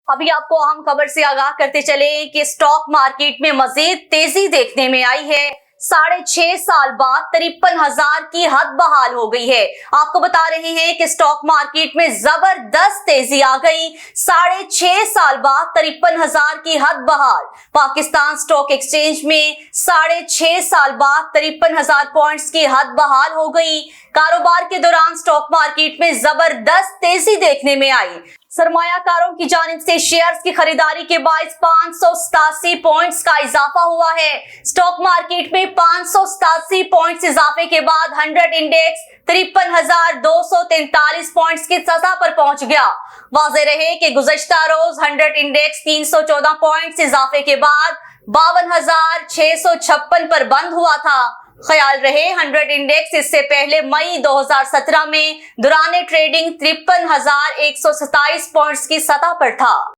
अभी आपको अहम खबर से आगाह करते चले कि स्टॉक मार्केट में मजीद तेजी देखने में आई है। 6.5 साल बाद 53,000 की हद बहाल हो गई है। आपको बता रहे हैं कि स्टॉक मार्केट में जबरदस्त तेजी आ गई। 6.5 साल बाद 53,000 की हद बहाल। पाकिस्तान स्टॉक एक्सचेंज में 6.5 साल बाद 53,000 पॉइंट्स की हद बहाल हो गई। कारोबार के दौरान स्टॉक मार्केट में जबरदस्त तेजी देखने में आई। सरमायाकारों की जानिब से शेयर्स की खरीदारी के बायस 587 पॉइंट्स का इजाफा हुआ है। स्टॉक मार्केट में 587 पॉइंट्स इजाफे के बाद 100 इंडेक्स 53,243 पॉइंट्स की सतह पर पहुंच गया। वाज़ेह रहे कि गुज़श्ता रोज 100 इंडेक्स 314 पॉइंट्स इजाफे के बाद 52,656 पर बंद हुआ था। ख्याल रहे 100 इंडेक्स इससे पहले मई 2017 में दौरान ट्रेडिंग 53,127 पॉइंट्स की सतह पर था।